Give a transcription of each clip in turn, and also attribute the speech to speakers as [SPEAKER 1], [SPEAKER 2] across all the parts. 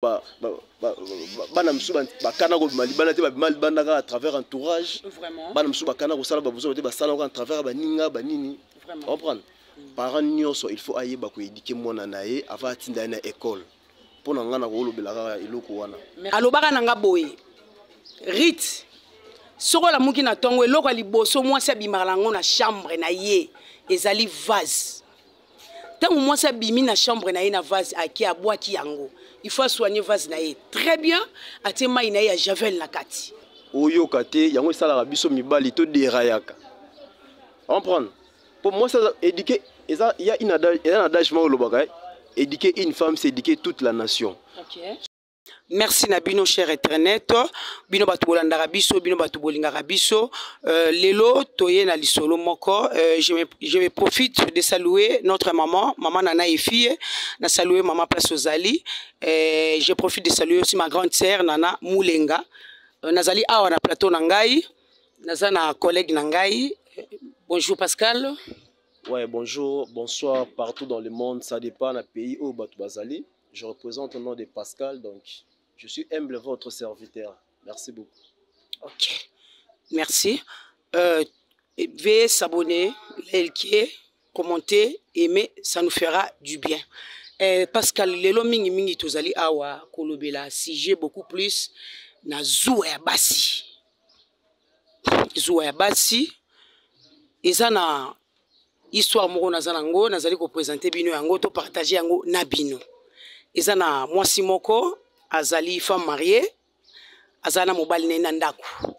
[SPEAKER 1] bana musu bakana ko malibana te malibana ka à travers entourage
[SPEAKER 2] vraiment
[SPEAKER 1] bana musu bakana ko sala ba besoin te basala ko à travers baninga banini comprendre parents nyonso il faut ayeba ko éduquer mwana nae avant atinda na école pona ngana ko lobela ka iloko wana
[SPEAKER 2] alobaka nanga boye rite soko la muki na tongo eloko liboso mwasi abimaka nango na chambre na ye ezali vase tango mwasi abimi na chambre na ye na vase aki abwaki yango il faut soigner vase na ye très bien atie mai na ye ya javel na kati
[SPEAKER 1] oyo kate yango esalaka biso mibali to derayaka comprendre pour moi ça éduquer il y a un adage lobaka éduquer une femme c'est éduquer toute la nation.
[SPEAKER 2] OK. Merci Nabino cher internet bino batu bolandaka biso bino batu bolingaka biso lelo toye na lisolo moko je profite de saluer notre maman Nana et fille na saluer maman Place Ozali je profite de saluer aussi ma grande sœur Nana Moulenga nazali awa na plateau na ngai naza na collègue na ngai bonjour Pascal.
[SPEAKER 1] Ouais, bonjour, bonsoir partout dans le monde, ça dépend du pays où batu bazali. Je représente le nom de Pascal, donc je suis humble votre serviteur. Merci beaucoup.
[SPEAKER 2] Ok, merci. Veuillez s'abonner, liker, commenter, aimer, ça nous fera du bien. Pascal, lelo mingi mingi tozali awa kolobela sujet beaucoup plus na zuwa ya basi. Zuwa ya basi eza na histoire moko naza nango nazali ko présenter bino yango to partager yango na bino. Eza na mwasi moko azali femme mariée azana mobali na ndako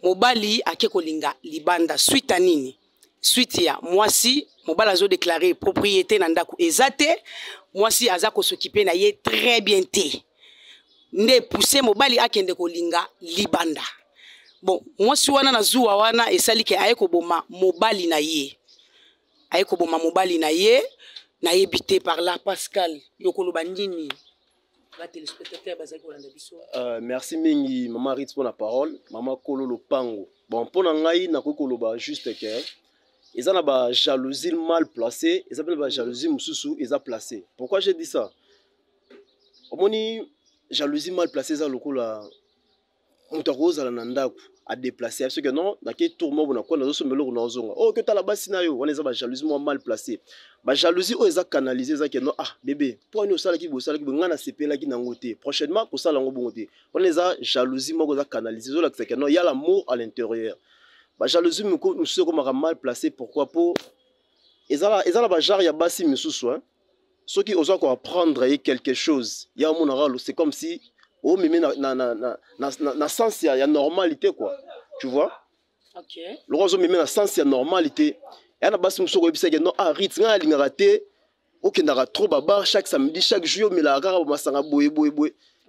[SPEAKER 2] mobali ake kolinga libanda suite à nini suite ya mwasi mobali azo déclarer propriété na ndako ezate mwasi aza ko s'occuper na ye très bien te nde pousser mobali akende kolinga libanda bon mwasi wana na zuwa wana esali ke aye koboma mobali na ye aye koboma mobali na ye na yebité par là Pascal yokoloba ndini.
[SPEAKER 1] Merci mingi maman Ritz pour la parole maman Kolo Lopango bon pour ngai na kokoloba juste que ils ont ba jalousie mal placée ils appellent ba jalousie mususu ils a placé pourquoi j'ai dit ça omoni jalousie mal placée za lokola mutakoza la ndako à déplacer parce que non na ke tourment bona ko na zo meloko na zonga oh que ta la basi na yo on est ba jalousie mal placée ba jalousie o eza canaliser za ke non ah bébé pour nous sala ki ngana sepela ki nango te prochainement ko sala ngo bongo te on est jalousie moko za canaliser zo la que non il y a l'amour à l'intérieur ba jalousie nous se comme mal placé pourquoi pour eza ba genre ya basi misusu hein ceux qui osent encore apprendre quelque chose il y a mon rôle c'est comme si oh mais na sens ya normalité quoi tu vois
[SPEAKER 2] OK
[SPEAKER 1] le rose mais na sens ya normalité et na basi musoko ebisa ke non arrête nga lingaka te okendaka trop baba chaque samedi chaque jour mais la kaka masanga boye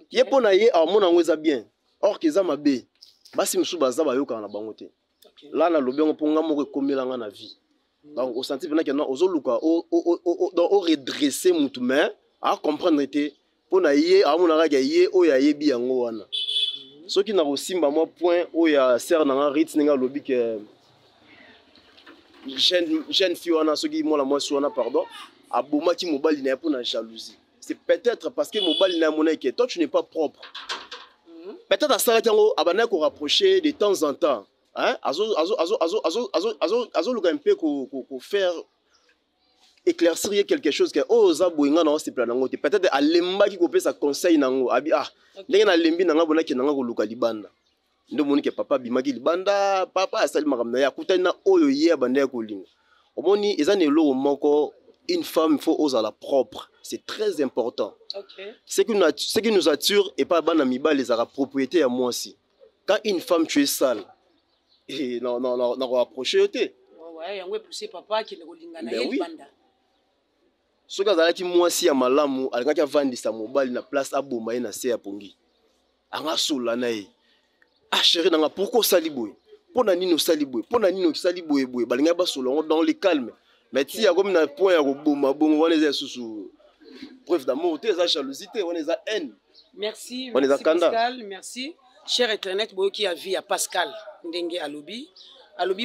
[SPEAKER 1] ye pona ye amona ngweza bien or keza mabe basi musu baza bayoka na bango te là na lobengo ponga moko ekomelanga na vie donc au senti pena ke non ozoluka o redresser mutu mais à comprendre te pona ye amona kaka ye oya yebi yango wana soki na kosimba moi point oya ser na Ritz ninga lobi ke jeune fille wana soki moi la moi wana pardon abomaki mobali na pona jalousie c'est peut-être parce que mobali na mona ke toi tu n'es pas propre peut-être à ça yango abana ko rapprocher de temps en temps hein azo un peu ko faire éclaircir quelque chose que oh za boinga na c'est plan nango peut-être alemba ki ko pesa conseil nango abi ah ndenge na lembi nanga bona ki nanga ko luka libanda ndo moni ke papa bimaki libanda papa asali makamna ya kutani na oyo ye banda ko linga omoni ezane lo moko une femme il faut oser la propre c'est très important.
[SPEAKER 2] OK
[SPEAKER 1] ce qui nous attire et pas bana miba les ara propriété à moi aussi quand une femme tu es sale et non rapprocher te
[SPEAKER 2] ouais yango pousser papa ki ne kolinga na ye libanda
[SPEAKER 1] soki azalaki mwasi ya malamu alingaki avandisa mobali na place aboma ye na se ya pongi anga sola na ye ah chérie nanga pourquoi osali boye mpona nini osali boye mpona nini osali boye balingaki basola ngo dans le calme mais ti ya komi na point ya koboma bongo wana eza susu preuve d'amour te eza jalousie te wana eza haine.
[SPEAKER 2] Merci Pascal merci cher internet boyoki ya vie ya Pascal ndenge alobi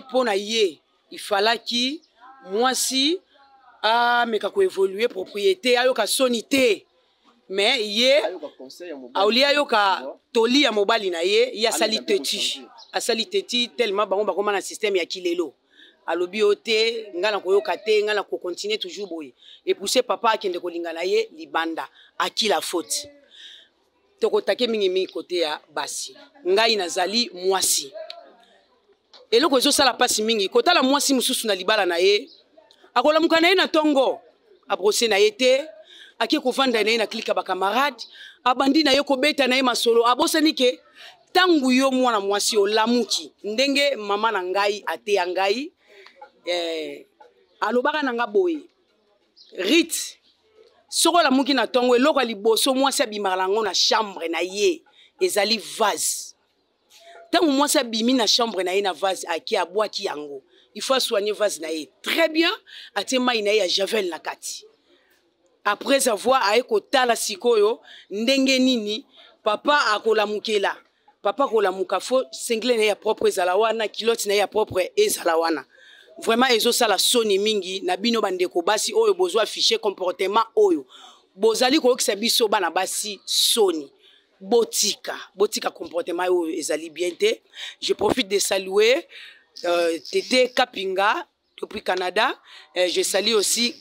[SPEAKER 2] mpona ye il falaki mwasi meka ko évoluer propriété ayoka sonité mais ye aulia yoka toli ya mobali na ye ya sali teti asali teti tellement bango bakoma na système ya kilelo alobi ote ngana koyoka te ngana ko continuer toujours boye et pousser papa akende kolinga na ye libanda aki la faute tokotake mingi côté ya basi ngai nazali mwasi eloko ezosala pasi mingi kotala mwasi mususu na libala na ye akolamuka na ye na tongo abrose na ye te ake kovanda na ye na klika bakamarade abandi na ye kobeta na ye masolo abosani ke tangu yo mwana mwasi olamuki ndenge mama na ngai ateya ngai alobaka na nga boye rite soko olamuki na tongo eloko ya liboso mwasi abimaka nango na chambre na ye ezali vase tangu mwasi abimi na chambre na ye na vase ake abwaki yango il faut soigner vase na ye très bien atie mai na ye ya javel na kati après avoir aye kotala sikoyo ndenge nini papa akolamukela papa akolamuka fo single na ye ya propre ezala wana kilote na ye ya propre ezala wana vraiment ezosala soni mingi na bino bandeko basi oyo bozwa afficher comportement oyo bozali koyokisa biso bana basi soni botika comportement oyo ezali bien te. Je profite de saluer Tété Kapinga depuis Canada. Je salue aussi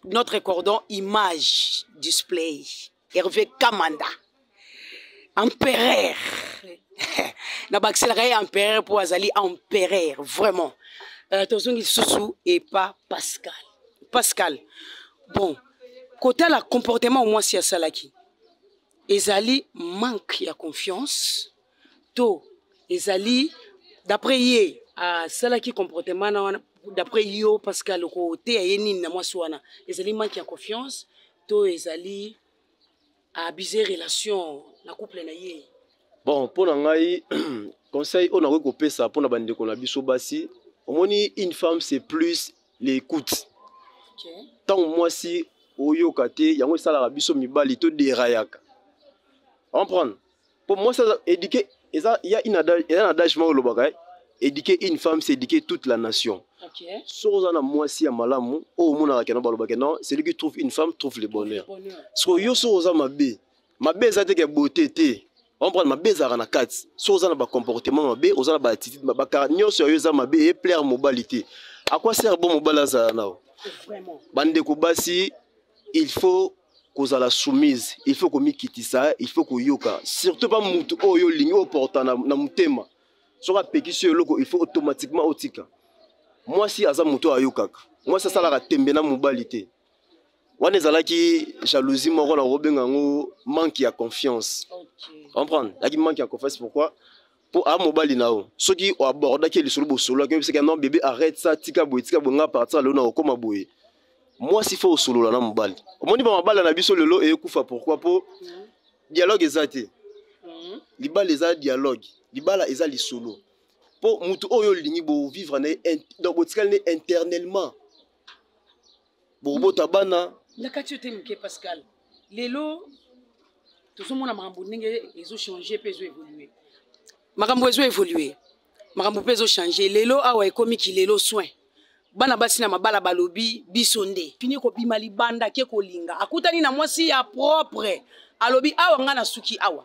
[SPEAKER 2] notre cordon image display Hervé Kamanda empereur na accéléré empereur pour azali empereur vraiment tozongi Sousou et pas Pascal bon côté la comportement au moins si asalaki ezali manque ya confiance to ezali d'après ye asalaki comportement na d'après yo Pascal côté ye nini na mwasi wana ezali manque ya confiance to ezali abuser relation na couple na ye.
[SPEAKER 1] Bon pour ngai conseil on a kopesa pour na bandeko na biso basi omoni une femme c'est plus l'écoute. Tant mwasi oyo kate yango sala biso mibali to derayaka. On prend pour moi ça éduquer il y a un adage lobaka éduquer une femme c'est éduquer toute la nation. Sozana mwasi ya malamu o mona kana balobaka non celui qui trouve une femme trouve le bonheur. So yo soza mabe za te ke beauté te on prend mabe za na kati soza na ba comportement mabe ozana ba attitude ba carnio sur yo za mabe et plaire mobilité. À quoi sert bon mobala za nao? Vraiment. Bande ko basi il faut qu'on la soumise, il faut qu'on mikitisa, il faut qu'on yoka. Surtout pas mutu oyo lingi oporta na mutema. Soka pékition loko il faut automatiquement otika. Moi si aza mutu ayokaka. Moi ça la tembe na mobilité. Wana ezalaki jalousie moko na robenga ngo manque ya confiance. Comprendre? Laki manque ya confiance pourquoi? Pour a mobali nao. Soki o aborda ki le solo bo solo que c'est que non bébé arrête ça tika bonga partir là na okoma boye. Moi si faut solo là na mobali. Omoni ba mabala na biso lelo e kufa pourquoi pour dialogue ezate. Libala eza dialogue, libala eza li solo. Pour mutu oyo lingi bo vivre na donc botikal ne internellement. Bo botabana
[SPEAKER 2] la kati te Pascal. Lelo tout mona makambo ndenge ezo changer pe ezo évoluer. Makambo ezo évoluer. Makambo pe ezo changer. Lelo awa ekomi ki lelo soin. Bana basi na mabala balobi bisonde. Fini ko bima libanda ke ko linga. Akutani na mwasi ya propre. Alobi awa ngana suki awa.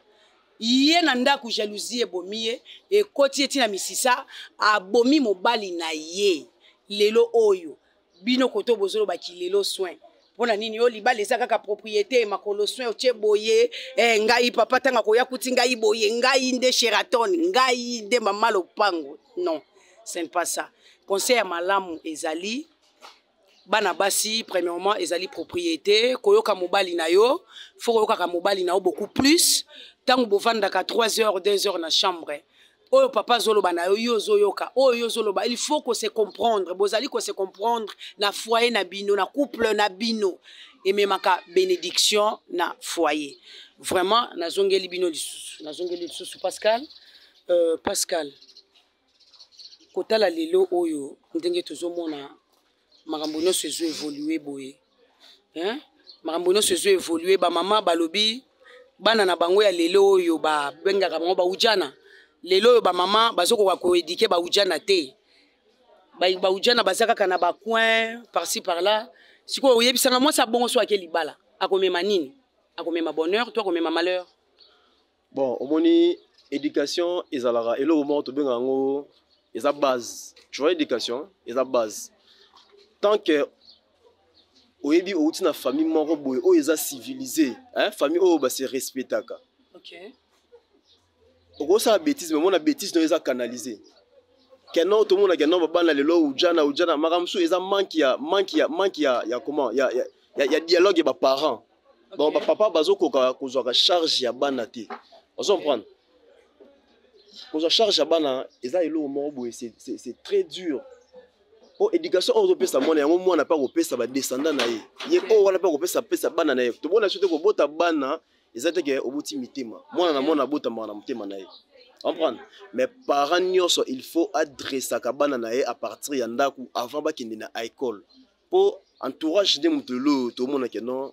[SPEAKER 2] Iye na ndaku jalousie bomiye e koti eti na misisa abomi mobali na ye. Lelo oyo. Bino koto bozolo baki lelo soin. Pona nini yo libala eza kaka propriété makolo soin otie boye ngai papa tanga koya kuti ngai boye ngai nde Sheraton ngai nde mama lopango. Non, ce n'est pas ça. Conseil à malamu ezali bana basi premièrement ezali propriété koyoka mobali na yo faut koyoka mobali na yo beaucoup plus tango bovandaka 3 heures 2 heures na chambre oyo papa zoloba na yo zoyoka oyo zoloba il faut que se comprendre bozali ko se comprendre na foyer na bino na couple na bino et même ka bénédiction na foyer vraiment nazongeli bino nazongeli lisusu Pascal Pascal kotala lelo oyo ndenge tozomona makambo nyonso ezo évoluer boye makambo nyonso ezo évoluer ba mama balobi bana na bango ya lelo oyo ba bengaka bango ba ujana lelo oyo ba mama bazoko ko éduquer ba ujana te ba ujana bazaka kana ba coin par-ci par là siko oyebisanga moi sa bongo so akeli bala akomema nini À combien ma bonheur, toi combien ma malheur.
[SPEAKER 1] Bon, au moins, éducation, ils ont la. Et là, au moins, tu as ils ont base. Tu vois, éducation, ils ont base. Tant que au début, au une famille moro boy, oh ils ont civilisé, hein, famille oh bah c'est respecté ka.
[SPEAKER 2] OK.
[SPEAKER 1] Au gros ça bêtise, mais moi la bêtise non ils ont canalisé. Kenon tout le monde a kenon baba na lelo ou jana maramsu ils ont manque ya comment il y a dialogue et ba parents. Bon ba papa bazo ko ka charge ya bana ti. On s'en prend. Ko charge ya bana, ils ont elo moro boy c'est très dur. Oh éducation on repère ça mon yango moi na pas repère ça ba descendant na ye oh wana pas repère ça pesa bana na ye to bona sote ko bota bana ezate ke obuti mitema moi na mona bota na mutema na ye comprendre mais parents nyoso il faut adresser ka bana na ye à partir ya ndaku avant ba kende na école pour entourage de mutelo to mona ke non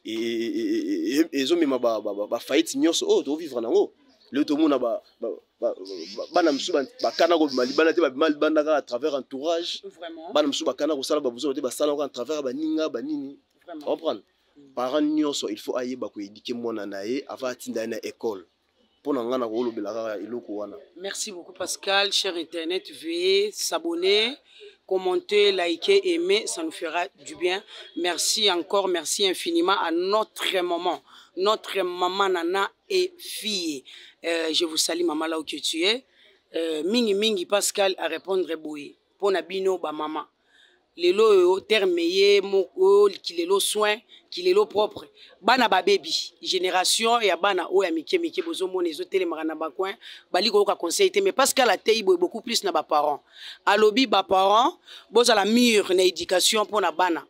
[SPEAKER 1] et ezo mema ba fight nyoso oh to vivre nango le to mona bana msuba bakana ko malibana te ba malibana à travers entourage bana msuba bakana ko sala ba buzo te ba sala ko à travers ba ninga ba nini comprendre parents nyoso il faut ayeba ko éduquer mwana na ye avant atinda na école pour ngana ko lobela iloko wana.
[SPEAKER 2] Merci beaucoup Pascal, cher internet, veuillez s'abonner, commenter, liker, aimer, ça nous fera du bien. Merci encore, merci infiniment à notre maman Nana et fille. Je vous salue maman là où que tu es. Mingi Pascal à répondre boui. Pour nabino ba maman. Lelo termeye moko qui lelo soin qui lelo propre bana ba baby génération ya bana o ya mike bozo mona ezo telemaka na ba coin bali ko ka conseil te mais parce qu'à la tei beaucoup plus na ba parents alobi ba parents boza la mur na éducation pour na bana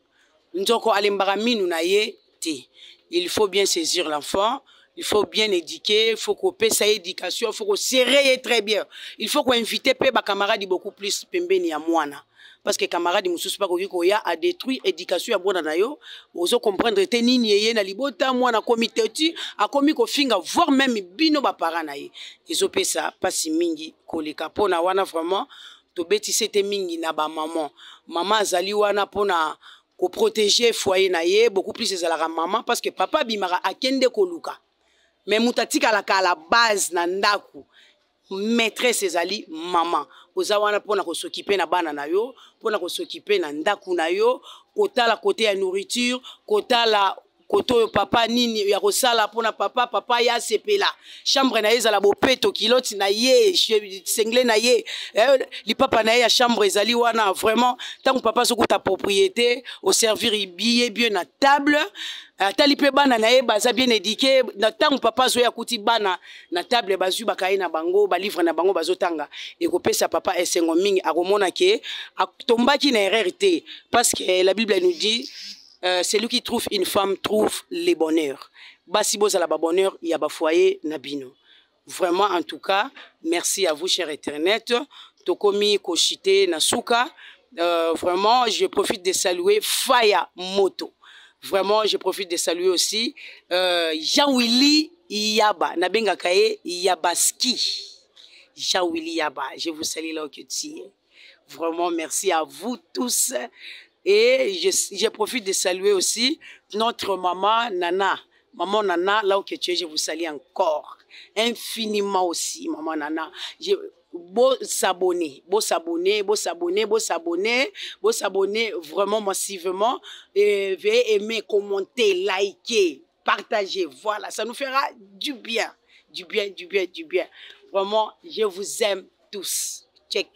[SPEAKER 2] nzoko alembaka minu na ye te. Il faut bien saisir l'enfant, il faut bien éduquer, il faut qu'on paie sa éducation, il faut qu'on serrer très bien, il faut qu'on invite pe ba camarades beaucoup plus pembeni ya mwana. Parce que camarades mususu pa ko ya a détruit éducation ya bwana na yo ozo comprendre te nini yeye na libota mwana comité ti a komi ko finga voire même bino ba parents na ye ezo pesa pasi mingi koleka pona wana vraiment to beti c'était mingi na ba maman azali wana pona ko protéger foyer na ye beaucoup plus ezalaka maman parce que papa bimara akende koluka mais mutatika la base na ndaku maîtresse ezali maman oza wana pona ko s'occuper na bana na yo pona ko s'occuper na ndaku na yo kotala côté ya nourriture kotala koto papa nini ya kosala pona papa ya sepela chambre na ye ezala bopeto kiloti na ye sengle na ye li papa na ye ya chambre ezali wana vraiment tant que papa sokuta propriété au servir bien na table tali pe bana na ye baza bien éduqué na tant papa zo ya kuti bana na table bazu bakaye na bango ba livre na bango bazotanga et ko pesa papa esengo mingi akomona ke tombaki na erreur te parce que la Bible nous dit celui qui trouve une femme trouve le bonheur. Basi bozala ba bonheur ya ba foyer na bino. Vraiment en tout cas, merci à vous cher internet. Tokomi koshite na suka. Vraiment, je profite de saluer Faya Moto. Vraiment, je profite de saluer aussi Jean-Willy Yaba, Nabenga Kaye Yabaski. Jean-Willy Yaba, je vous salue là où tu es. Vraiment, merci à vous tous. Et je profite de saluer aussi notre maman Nana. Maman Nana, là où tu es, je vous salue encore. Infiniment aussi, maman Nana. Beau s'abonner vraiment massivement. Et veuillez aimer, commenter, liker, partager. Voilà, ça nous fera du bien. Vraiment, je vous aime tous. Check.